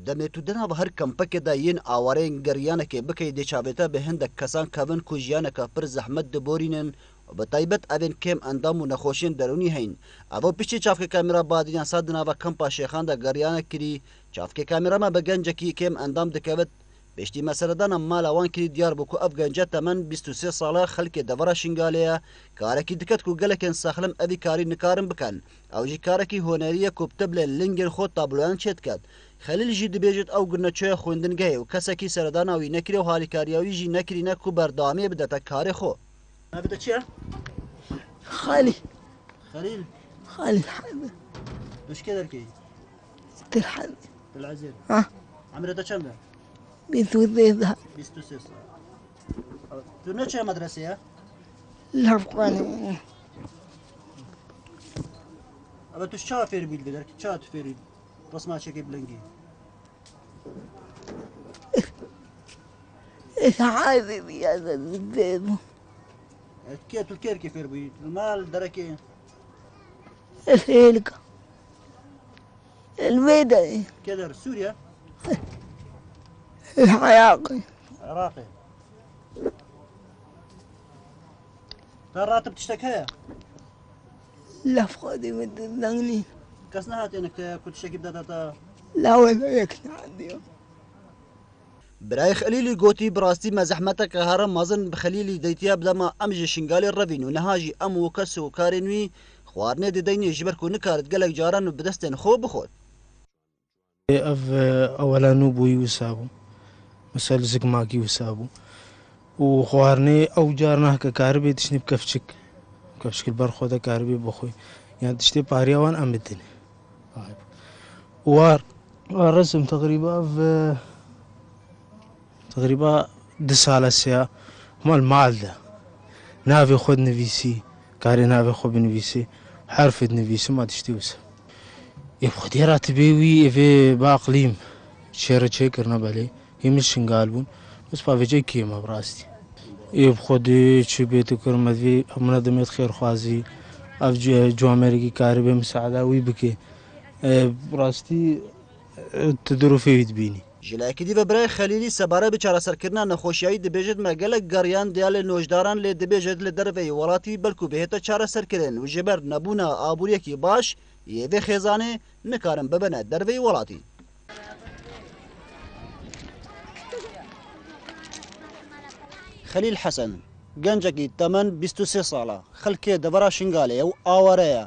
دمێ تو دناوە هەر کەمپەکێدا یین ئاوارەیەن گەریانەکێ بکەی دێچابێتە بە هەندێک کەسان کەون کو ژیانەکە پڕ زەحمەت دەبۆرینن بە تایبەت ئەvên کێم ئەندام و نەخۆشیên derûnî هەین ئەvە پشتی چاوکێ کامێرا بادیان سا دناوە کەمپا شێخاندا گەریانە کری چاوکێ کامێرەما بە گەنجێکی کێم ئەندام دەکەوێت پشتی مەسەلەدانە ماڵ ئەوان کری دیار بوو کو ئەف گەنجە تەمەن 23 ساڵە خەلکێ دەڤەرە شنگالەیە کارێکی دکەت کو گەلێکێن سەخلم ئەوی کاری نکارن بکەن ئەو جی کارێکی هۆنەریە کوبتە بلێ لنگên خۆ تابلۆیان چێت کات خەلیل ژی دەبێژێت ئەو گرنەچۆیە خوێندنگەیە و کەسێکی سەرداناوی نەکرێ و هالیکاریاوی ژی نەکرینە کو بەردەوامیە بدەتە کارێ خۆ نابێتە چییە؟ خالي خەلیل حمد دوشکێ دەرکەی تلحد العزيز ها عمرێتە چەندە؟ بيتوذيذها 23 ساڵ تو نەچێ مەدرسەیە؟ الأفغاني ئەبە توش چاوە فێر بیت بدەرکە چاوە تو فێری ڕسماچێکی بلەنگی إسعادي زيادة الزيت کێ تو کێرکی فێر بووی مال دەرەکێ الهيلكا البيدة کێ دەر سووریا؟ الحياقي عێراقی تا ڕاتب تشتێک هەیە؟ الأفغاني مدلني کەس نەهاتێنە کو تشتێکی بداتە لا ولا يكفي عندي برای خەلیلی گوتی بڕاستی مەزەحمەتەکە هەرە مەزن بخەلیلی دەیتیا بدەما ئەم ژە شنگالی ڕەڤین و نەهاژی ئەم و کەس و کارێ نوی خواردنێ دەدەینێ ژبەر و نکارت گەلێک جاران و بدەستێن خۆ بخۆت ئەف ئەوەلان و بووی وسابوو مەسەل زگماکی وسابوو و خواردنێ ئەو جار ناکە کار بێ تشنی کەفچکل بەرخۆدە کار بێ بخۆی یان تشتێ پاریاوان ئەم بدنێ وار ڕسم تقریبا 2 ساڵە سێ مەل مالدا ناوێ خۆت نویسی کارێ ناوێ خۆ بنویسی حرفت نویسی ما تشتی وسە خودی راتبێوی ئێvê باقلیم شێرە چێکردنە بەلێ هیمش شنگال بوون بەس پاڤێجەی کێمە بڕاستی خودی چی بێت کردمەوی ئەمنە دەمێت خێرخوازی ئەف جوامێرەی کار بێ مساعداوی بکێ بڕاستی تدرۆفێویت بینی ژلایەکی دی بە برای خەلیلی سەبارە بە چارەسەرکردنا نەخۆشیایی دەبێژێت مەگەلێک گەڕیان دیا لێ نۆژداران لێ دەبێژێت لە دەرەوەی وڵاتی بەلکو بهێتە چارەسەرکردن و ژێبەر نەبوونە ئابوووریەکی باش یێvê خێزانێ نکارن ببەنە دەرەوەی وڵاتی خەلیل حەسەن گەنجێکی تەمەن 23 ساڵە خەلکێ دەڤەرا شنگالەیە و ئاوارەیە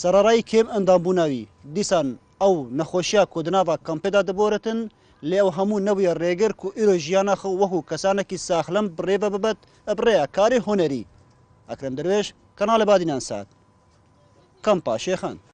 سەرەڕای کێم ئەندامبووناوی دیسان ئەو نەخۆشیە کۆدناوە کەمپێدا دەبۆرەتن لێ ئەو هەموو نەویە ڕێگر و ئیرۆ ژیانەخە وەکو کەسانێکی ساخلەم بڕێبە ببەت ئەبڕەیە کاری هۆنەری ئەکرەم دەروێش کەناڵە بادینان سات کەمپا شێخان